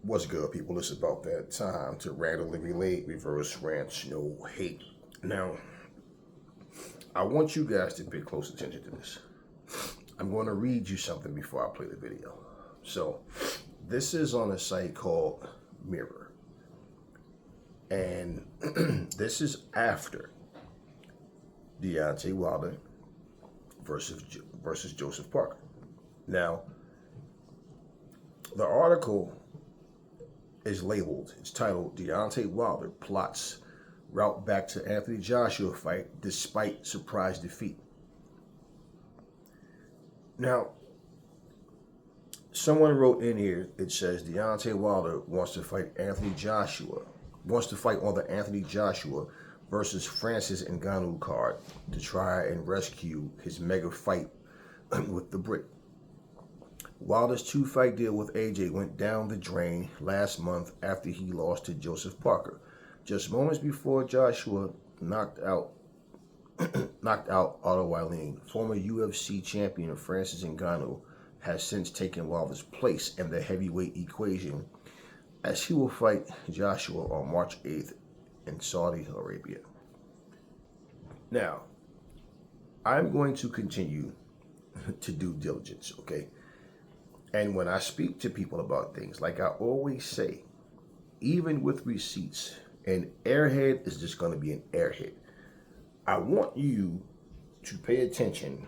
What's good, people? It's about that time to randomly relate, reverse rants, no hate. Now, I want you guys to pay close attention to this. I'm going to read you something before I play the video. So, this is on a site called Mirror. And this is after Deontay Wilder versus Joseph Parker. Now, the article is labeled, it's titled, Deontay Wilder plots route back to Anthony Joshua fight despite surprise defeat. Now, someone wrote in here, it says Deontay Wilder wants to fight on the Anthony Joshua versus Francis Ngannou card to try and rescue his mega fight with the Brit. Wilder's two-fight deal with AJ went down the drain last month after he lost to Joseph Parker. Just moments before Joshua knocked out Otto Wallin, former UFC champion Francis Ngannou has since taken Wilder's place in the heavyweight equation as he will fight Joshua on March 8th in Saudi Arabia. Now, I'm going to continue to due diligence, okay? And when I speak to people about things, like I always say, even with receipts, an airhead is just going to be an airhead. I want you to pay attention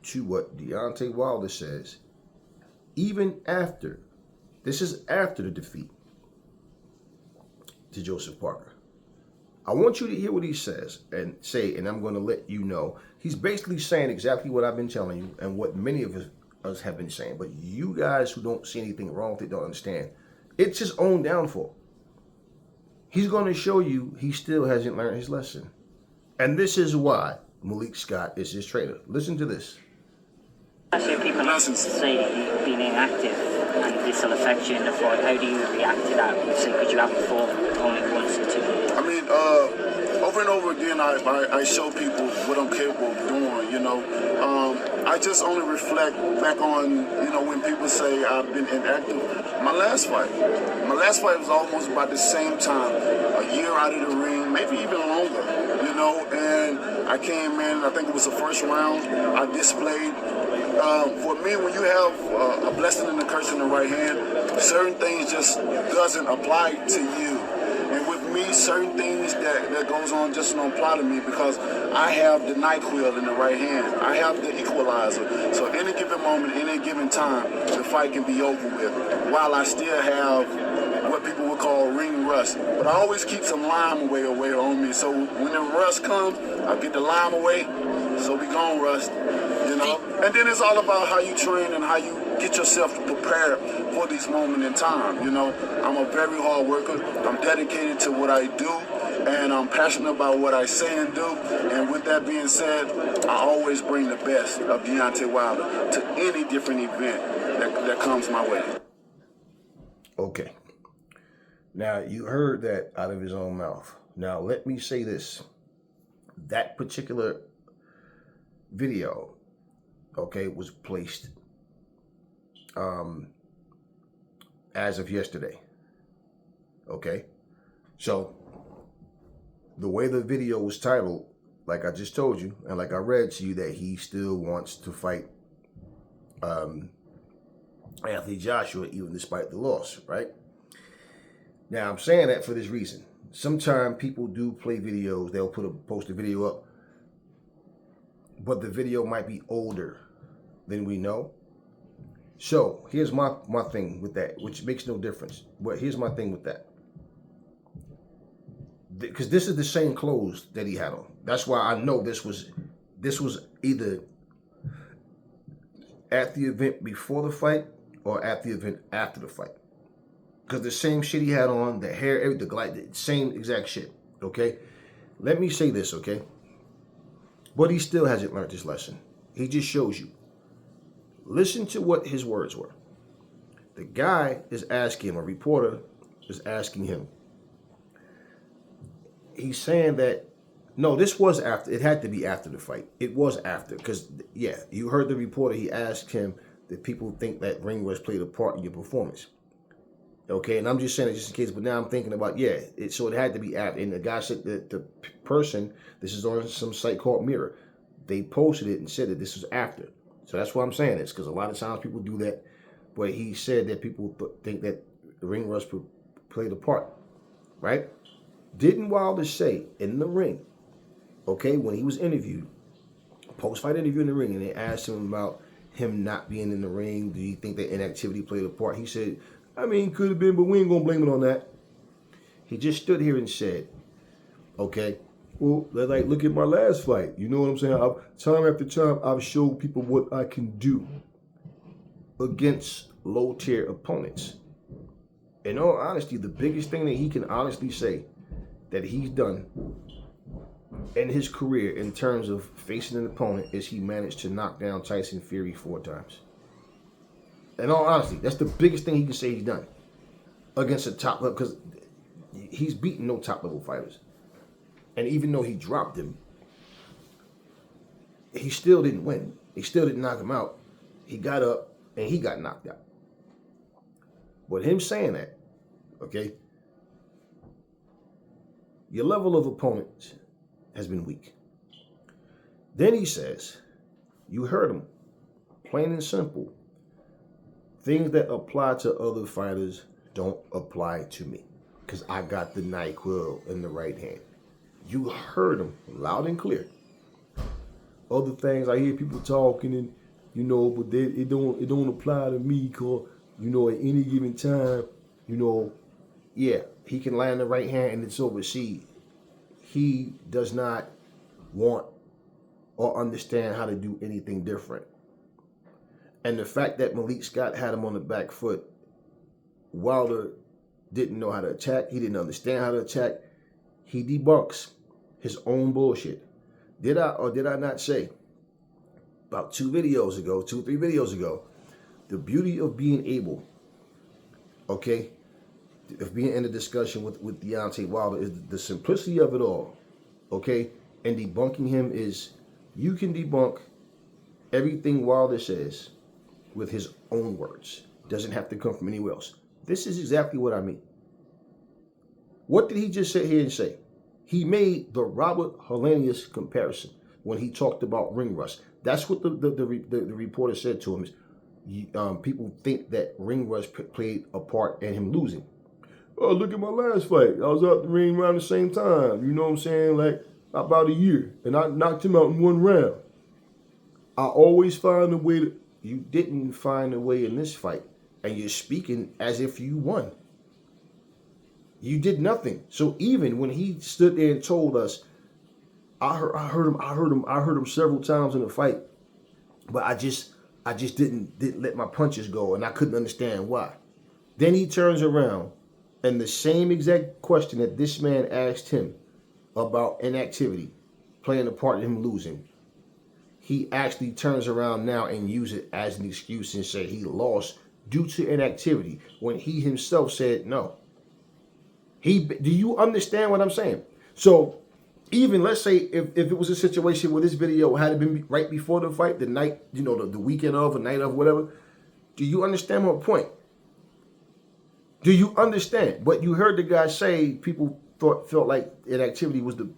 to what Deontay Wilder says, even after, this is after the defeat to Joseph Parker. I want you to hear what he says and say, and I'm going to let you know. He's basically saying exactly what I've been telling you and what many of us have been saying, but you guys who don't see anything wrong with it don't understand. It's his own downfall. He's going to show you he still hasn't learned his lesson. And this is why Malik Scott is his trainer. Listen to this. Actually, people say that you've been inactive and this will affect you in the fight. How do you react to that? So could you have fought only once or two? I mean, over and over again, I show people what I'm capable of doing, you know. I just only reflect back on, you know, when people say I've been inactive. My last fight was almost about the same time, a year out of the ring, maybe even longer, you know, and I came in, I think it was the first round, I displayed. For me, when you have a blessing and a curse in the right hand, certain things just doesn't apply to you. And with me, certain things that goes on just don't apply to me because I have the NyQuil in the right hand. I have the equalizer. So any given moment, any given time, the fight can be over with while I still have what people would call ring rust. But I always keep some lime away on me. So when the rust comes, I get the lime away, so we gon' rust, you know? And then it's all about how you train and how you get yourself prepared for these moments in time, you know? I'm a very hard worker. I'm dedicated to what I do, and I'm passionate about what I say and do. And with that being said, I always bring the best of Deontay Wilder to any different event that comes my way. Okay. Now, you heard that out of his own mouth. Now, let me say this. That particular video, okay, was placed as of yesterday. Okay? So, the way the video was titled, like I just told you, and like I read to you, that he still wants to fight Anthony Joshua, even despite the loss, right? Now, I'm saying that for this reason. Sometimes people do play videos, they'll post a video up, but the video might be older than we know. So here's my thing with that, which makes no difference. But here's my thing with that. Because this is the same clothes that he had on. That's why I know this was either at the event before the fight or at the event after the fight. Because the same shit he had on, the hair, the same exact shit, okay? Let me say this, okay? But he still hasn't learned his lesson. He just shows you. Listen to what his words were. The guy is asking him, a reporter is asking him. He's saying that, no, this was after, it had to be after the fight. It was after, because, yeah, you heard the reporter, he asked him, did people think that ring rust played a part in your performance? Okay, and I'm just saying it just in case, but now I'm thinking about, yeah, so it had to be after. And the guy said that the person, this is on some site called Mirror, they posted it and said that this was after. So that's why I'm saying this, because a lot of times people do that. But he said that people think that ring rust played a part, right? Didn't Wilder say in the ring, okay, when he was interviewed, post-fight interview in the ring, and they asked him about him not being in the ring, do you think that inactivity played a part? He said, I mean, could have been, but we ain't going to blame it on that. He just stood here and said, okay, well, like, look at my last fight. You know what I'm saying? Time after time, I've showed people what I can do against low-tier opponents. In all honesty, the biggest thing that he can honestly say that he's done in his career in terms of facing an opponent is he managed to knock down Tyson Fury 4 times. In all honesty, that's the biggest thing he can say he's done against a top level, because he's beaten no top level fighters. And even though he dropped him, he still didn't win. He still didn't knock him out. He got up and he got knocked out. But him saying that, okay, your level of opponent has been weak. Then he says, you heard him, plain and simple. Things that apply to other fighters don't apply to me because I got the NyQuil in the right hand. You heard him loud and clear. Other things I hear people talking and, you know, but it don't apply to me because, you know, at any given time, you know, yeah, he can land the right hand and it's over. See, he does not want or understand how to do anything different. And the fact that Malik Scott had him on the back foot, Wilder didn't know how to attack. He didn't understand how to attack. He debunks his own bullshit. Did I or did I not say about 2 or 3 videos ago, the beauty of being able, okay, of being in a discussion with Deontay Wilder is the simplicity of it all, okay? And debunking him is, you can debunk everything Wilder says with his own words. Doesn't have to come from anywhere else. This is exactly what I mean. What did he just sit here and say? He made the Robert Helenius comparison when he talked about ring rust. That's what the reporter said to him. Is, people think that ring rust played a part in him losing. Oh, look at my last fight. I was out the ring around the same time. You know what I'm saying? Like about a year. And I knocked him out in 1 round. I always find a way to... You didn't find a way in this fight. And you're speaking as if you won. You did nothing. So even when he stood there and told us, I heard him several times in the fight, but I just didn't let my punches go, and I couldn't understand why. Then he turns around, and the same exact question that this man asked him about inactivity playing a part in him losing, he actually turns around now and uses it as an excuse and say he lost due to inactivity when he himself said no. Do you understand what I'm saying? So even let's say if it was a situation where this video had been right before the fight, the night, you know, the weekend of, or night of, whatever, do you understand my point? Do you understand? But you heard the guy say people felt like inactivity was the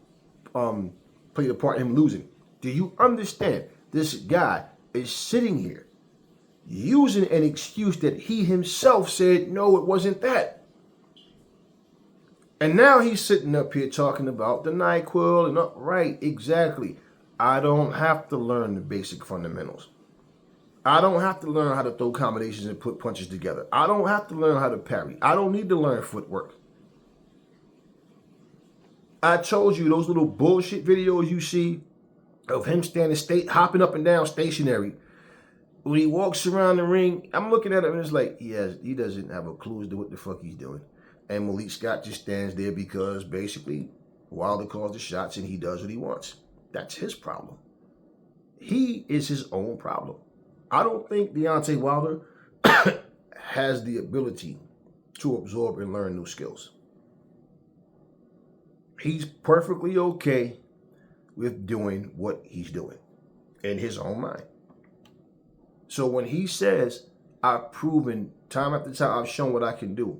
played a part in him losing. Do you understand? This guy is sitting here using an excuse that he himself said, no, it wasn't that. And now he's sitting up here talking about the NyQuil and right, exactly. I don't have to learn the basic fundamentals. I don't have to learn how to throw combinations and put punches together. I don't have to learn how to parry. I don't need to learn footwork. I told you those little bullshit videos you see of him hopping up and down stationary. When he walks around the ring, I'm looking at him and it's like, he doesn't have a clue as to what the fuck he's doing. And Malik Scott just stands there because basically Wilder calls the shots and he does what he wants. That's his problem. He is his own problem. I don't think Deontay Wilder has the ability to absorb and learn new skills. He's perfectly okay with doing what he's doing in his own mind. So when he says, I've proven time after time, I've shown what I can do,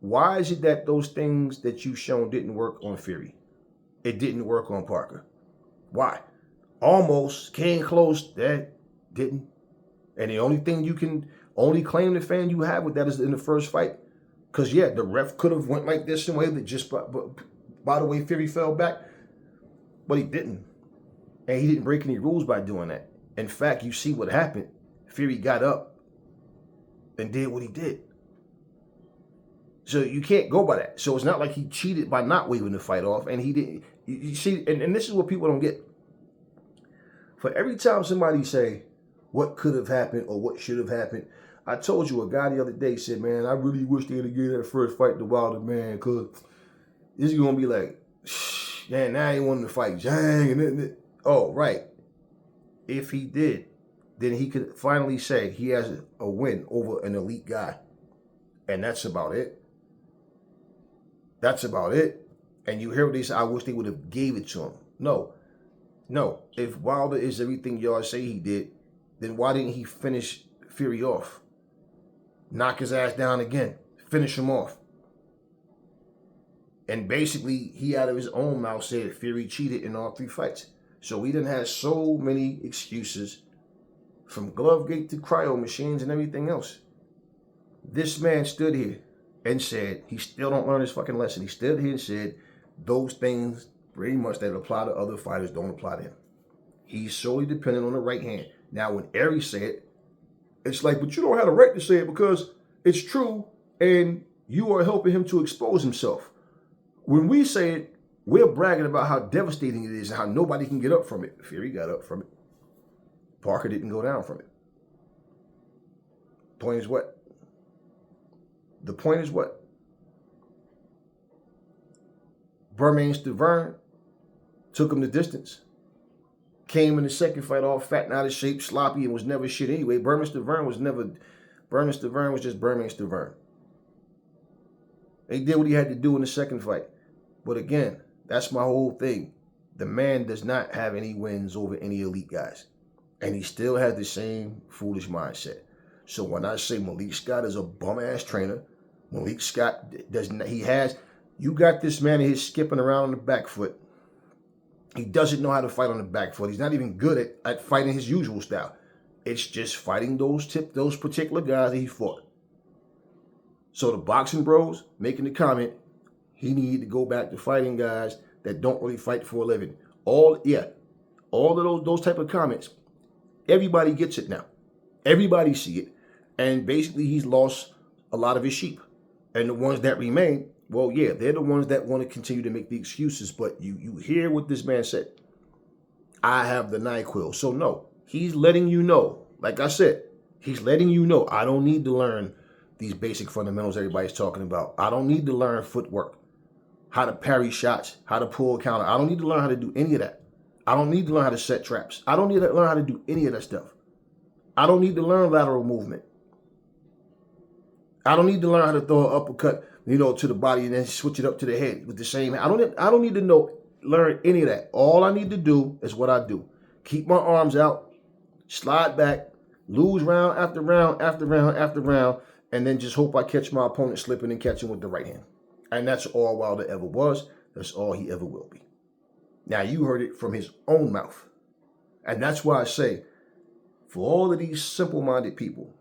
why is it that those things that you've shown didn't work on Fury? It didn't work on Parker. Why? Almost came close, that didn't. And the only thing you can claim the fan you have with that is in the first fight. Because, yeah, the ref could have went like this in a way that just by the way Fury fell back. But he didn't. And he didn't break any rules by doing that. In fact, you see what happened. Fury got up and did what he did. So you can't go by that. So it's not like he cheated by not waving the fight off. And he didn't. You see, and this is what people don't get. For every time somebody say what could have happened or what should have happened, I told you a guy the other day said, man, I really wish they'd have given that first fight to Wilder, man, because this is going to be like, man, now he wanted to fight Zhang. And oh, right. If he did, then he could finally say he has a win over an elite guy. And that's about it. That's about it. And you hear what they say, I wish they would have gave it to him. No. If Wilder is everything y'all say he did, then why didn't he finish Fury off? Knock his ass down again. Finish him off. And basically, he out of his own mouth said Fury cheated in all 3 fights. So we done had so many excuses from Glovegate to cryo machines and everything else. This man stood here and said he still don't learn his fucking lesson. He stood here and said those things pretty much that apply to other fighters don't apply to him. He's solely dependent on the right hand. Now, when Aries said it, it's like, but you don't have the right to say it because it's true and you are helping him to expose himself. When we say it, we're bragging about how devastating it is and how nobody can get up from it. Fury got up from it. Parker didn't go down from it. Point is what? The point is what? Bermane Stiverne took him the distance. Came in the second fight all fat and out of shape, sloppy, and was never shit anyway. Bermane Stiverne was just Bermane Stiverne. He did what he had to do in the second fight. But again, that's my whole thing. The man does not have any wins over any elite guys. And he still has the same foolish mindset. So when I say Malik Scott is a bum-ass trainer, Malik Scott doesn't, you got this man and he's skipping around on the back foot. He doesn't know how to fight on the back foot. He's not even good at fighting his usual style. It's just fighting those particular guys that he fought. So the boxing bros making the comment, he needed to go back to fighting guys that don't really fight for a living. All of those type of comments, everybody gets it now. Everybody see it. And basically he's lost a lot of his sheep. And the ones that remain, well, yeah, they're the ones that want to continue to make the excuses. But you hear what this man said. I have the NyQuil. So no, he's letting you know. Like I said, he's letting you know. I don't need to learn these basic fundamentals everybody's talking about. I don't need to learn footwork, how to parry shots, how to pull a counter. I don't need to learn how to do any of that. I don't need to learn how to set traps. I don't need to learn how to do any of that stuff. I don't need to learn lateral movement. I don't need to learn how to throw an uppercut, to the body and then switch it up to the head with the same. I don't need to learn any of that. All I need to do is what I do. Keep my arms out, slide back, lose round after round after round after round, and then just hope I catch my opponent slipping and catch him with the right hand. And that's all Wilder ever was. That's all he ever will be. Now, you heard it from his own mouth. And that's why I say, for all of these simple-minded people,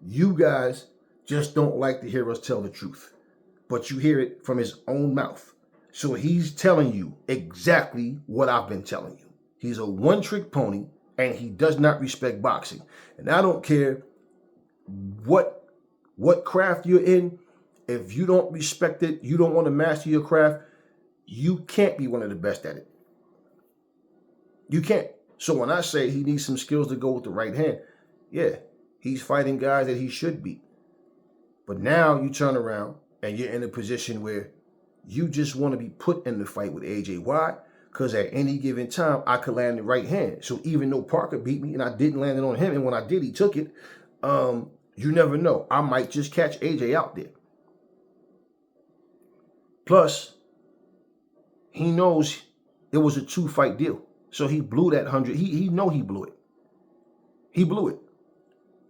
you guys just don't like to hear us tell the truth. But you hear it from his own mouth. So he's telling you exactly what I've been telling you. He's a one-trick pony, and he does not respect boxing. And I don't care what craft you're in. If you don't respect it, you don't want to master your craft, you can't be one of the best at it. You can't. So when I say he needs some skills to go with the right hand, yeah, he's fighting guys that he should beat. But now you turn around and you're in a position where you just want to be put in the fight with AJ. Why? Because at any given time, I could land the right hand. So even though Parker beat me and I didn't land it on him, and when I did, he took it, you never know. I might just catch AJ out there. Plus, he knows it was a 2-fight deal. So he blew that 100. He know he blew it. He blew it.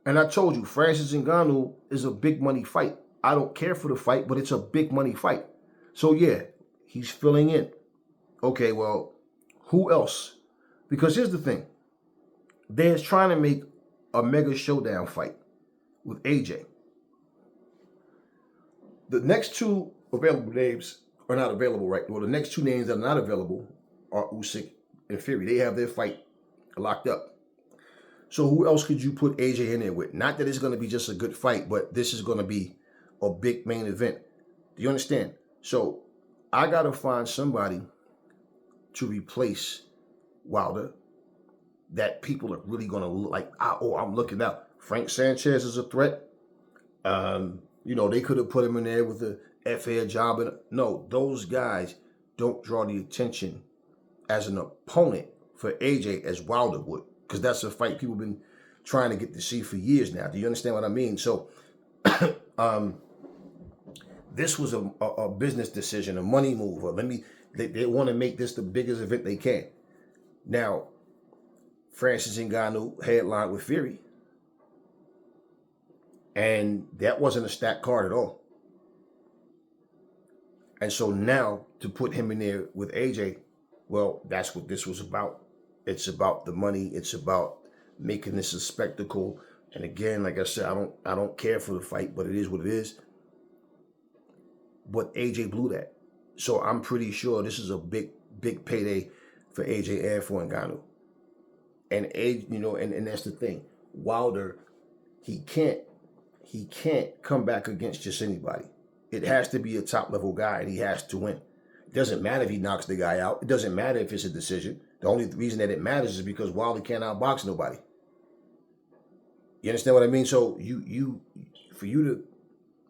And I told you, Francis Ngannou is a big money fight. I don't care for the fight, but it's a big money fight. So yeah, he's filling in. Okay, well, who else? Because here's the thing. They're trying to make a mega showdown fight with AJ. The next two available names are not available right now. Well, the next two names that are not available are Usyk and Fury. They have their fight locked up. So who else could you put AJ in there with? Not that it's going to be just a good fight, but this is going to be a big main event. Do you understand? So I got to find somebody to replace Wilder that people are really going to look like, I'm looking out. Frank Sanchez is a threat. They could have put him in there with a FA job. No, those guys don't draw the attention as an opponent for AJ as Wilder would, because that's a fight people have been trying to get to see for years now. Do you understand what I mean? So this was a business decision, a money move. They want to make this the biggest event they can. Now, Francis Ngannou headlined with Fury. And that wasn't a stacked card at all. And so now to put him in there with AJ, well, that's what this was about. It's about the money. It's about making this a spectacle. And again, like I said, I don't care for the fight, but it is what it is. But AJ blew that. So I'm pretty sure this is a big payday for AJ and for Ngannou. And and that's the thing. Wilder, he can't come back against just anybody. It has to be a top level guy, and he has to win. It doesn't matter if he knocks the guy out. It doesn't matter if it's a decision. The only reason that it matters is because Wilder can't outbox nobody. You understand what I mean? So you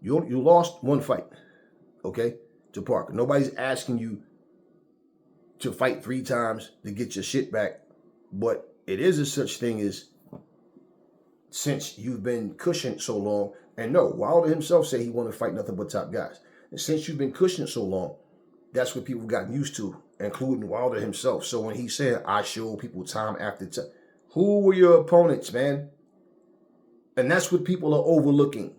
lost one fight, okay, to Parker. Nobody's asking you to fight 3 times to get your shit back, but it is a such thing as, since you've been cushioned so long, and no, Wilder himself said he wanted to fight nothing but top guys. And since you've been cushioned so long, that's what people have gotten used to, including Wilder himself. So when he said, I show people time after time, who were your opponents, man? And that's what people are overlooking.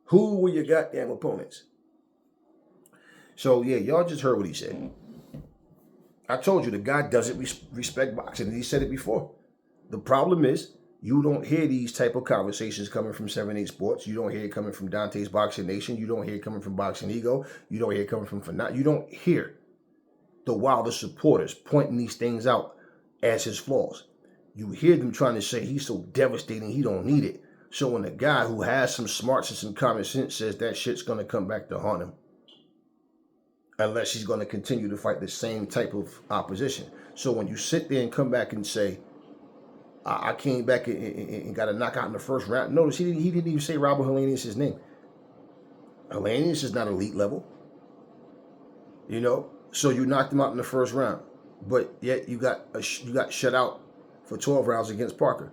Who were your goddamn opponents? So yeah, y'all just heard what he said. I told you, the guy doesn't respect boxing, and he said it before. The problem is, you don't hear these type of conversations coming from 7-8 Sports. You don't hear it coming from Dante's Boxing Nation. You don't hear it coming from Boxing Ego. You don't hear it coming from Fanat. You don't hear the Wilder supporters pointing these things out as his flaws. You hear them trying to say he's so devastating, he don't need it. So when a guy who has some smarts and some common sense says that shit's going to come back to haunt him, unless he's going to continue to fight the same type of opposition. So when you sit there and come back and say, I came back and got a knockout in the first round. Notice he didn't even say Robert Helenius' name. Helenius is not elite level. So you knocked him out in the first round, but yet you got shut out for 12 rounds against Parker.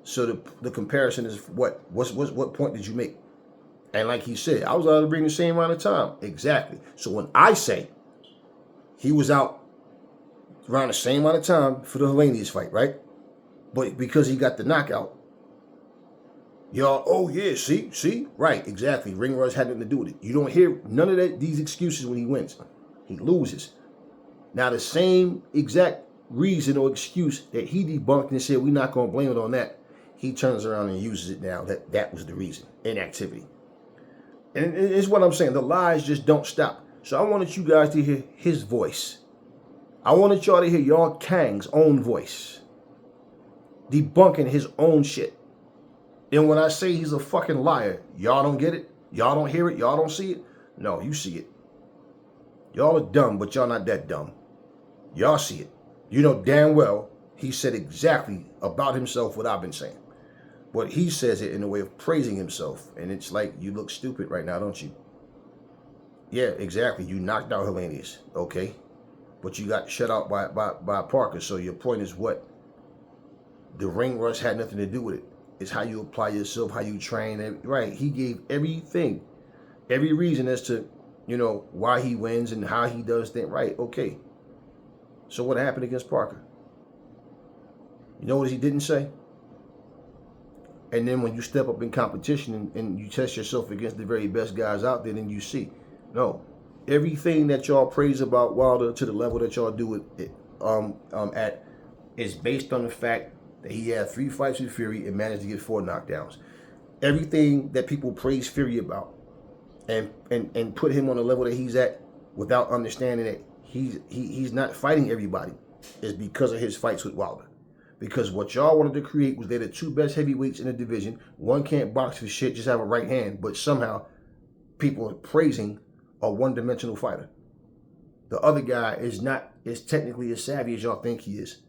So the comparison is what point did you make? And like he said, I was out to bring the same amount of time. Exactly. So when I say he was out around the same amount of time for the Helenius fight, right? But because he got the knockout, y'all, oh yeah, see, right, exactly. Ring rust had nothing to do with it. You don't hear none of these excuses when he wins. He loses. Now the same exact reason or excuse that he debunked and said we're not going to blame it on that, he turns around and uses it now that was the reason. Inactivity. And it's what I'm saying. The lies just don't stop. So I wanted you guys to hear his voice. I wanted y'all to hear y'all Kang's own voice, debunking his own shit. And when I say he's a fucking liar, y'all don't get it? Y'all don't hear it? Y'all don't see it? No, you see it. Y'all are dumb, but y'all not that dumb. Y'all see it. You know damn well he said exactly about himself what I've been saying. But he says it in a way of praising himself. And it's like, you look stupid right now, don't you? Yeah, exactly. You knocked out Helenius, okay? But you got shut out by Parker. So your point is what? The ring rust had nothing to do with it. It's how you apply yourself, how you train. Right. He gave everything, every reason as to, why he wins and how he does things. Right. Okay. So what happened against Parker? You know what he didn't say? And then when you step up in competition and you test yourself against the very best guys out there, then you see, no, everything that y'all praise about Wilder to the level that y'all do it at is based on the fact that he had 3 fights with Fury and managed to get 4 knockdowns. Everything that people praise Fury about and put him on the level that he's at without understanding that he's not fighting everybody is because of his fights with Wilder. Because what y'all wanted to create was they're the 2 best heavyweights in the division. One can't box for shit, just have a right hand, but somehow people are praising a one-dimensional fighter. The other guy is not as technically as savvy as y'all think he is.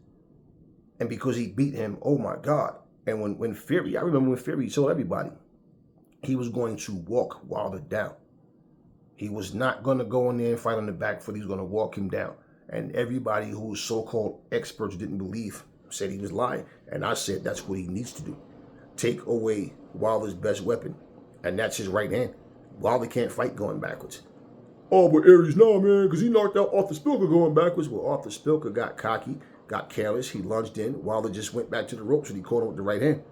And because he beat him, oh my God. And when Fury, I remember when Fury told everybody he was going to walk Wilder down. He was not going to go in there and fight on the back foot. He was going to walk him down. And everybody who was so-called experts didn't believe, said he was lying. And I said that's what he needs to do. Take away Wilder's best weapon. And that's his right hand. Wilder can't fight going backwards. Oh, but Aries, no, man, because he knocked out Arthur Spilker going backwards. Well, Arthur Spilker got cocky, got careless. He lunged in. Wilder just went back to the ropes and he caught him with the right hand.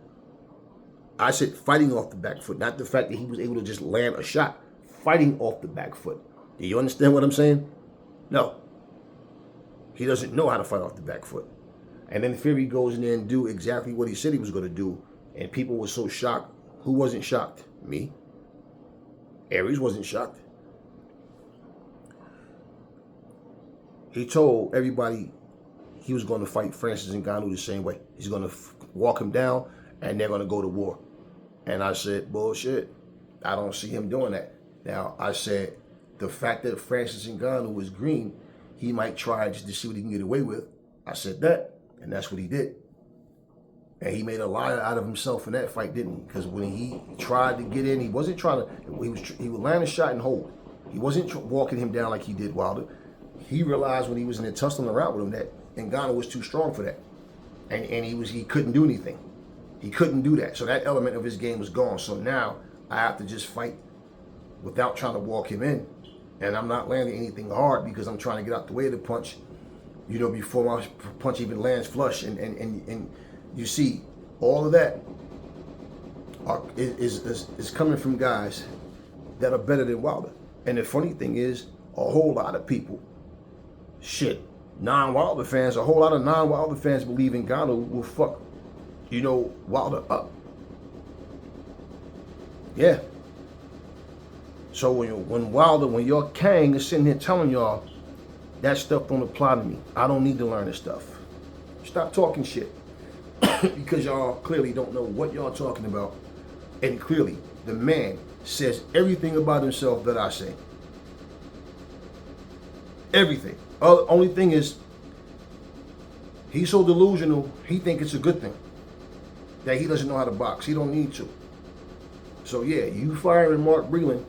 I said fighting off the back foot, not the fact that he was able to just land a shot. Fighting off the back foot. Do you understand what I'm saying? No. He doesn't know how to fight off the back foot. And then Fury goes in there and do exactly what he said he was going to do. And people were so shocked. Who wasn't shocked? Me. Aries wasn't shocked. He told everybody he was going to fight Francis Ngannou the same way. He's going to walk him down and they're going to go to war. And I said, bullshit. I don't see him doing that. Now, I said, the fact that Francis Ngannou was green, he might try just to see what he can get away with. I said that, and that's what he did. And he made a liar out of himself in that fight, didn't he? Because when he tried to get in, he wasn't trying to, he would land a shot and hold. He wasn't walking him down like he did Wilder. He realized when he was in there tussling around with him that Ngannou was too strong for that. And he couldn't do anything. He couldn't do that. So that element of his game was gone. So now I have to just fight without trying to walk him in. And I'm not landing anything hard because I'm trying to get out the way of the punch, you know, before my punch even lands flush. And you see, all of that is coming from guys that are better than Wilder. And the funny thing is, a whole lot of people, non-Wilder fans, a whole lot of non-Wilder fans believe Ngannou will fuck, you know, Wilder up. Yeah. So when your Kang is sitting here telling y'all that stuff don't apply to me, I don't need to learn this stuff. Stop talking shit. Because y'all clearly don't know what y'all talking about. And clearly, the man says everything about himself that I say. Everything. Only thing is, he's so delusional, he think it's a good thing. That he doesn't know how to box. He don't need to. So yeah, you firing Mark Breland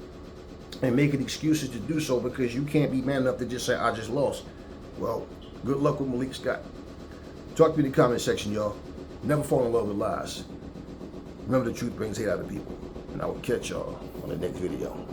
and making excuses to do so because you can't be man enough to just say, I just lost. Well, good luck with Malik Scott. Talk to me in the comment section, y'all. Never fall in love with lies. Remember, the truth brings hate out of people. And I will catch y'all on the next video.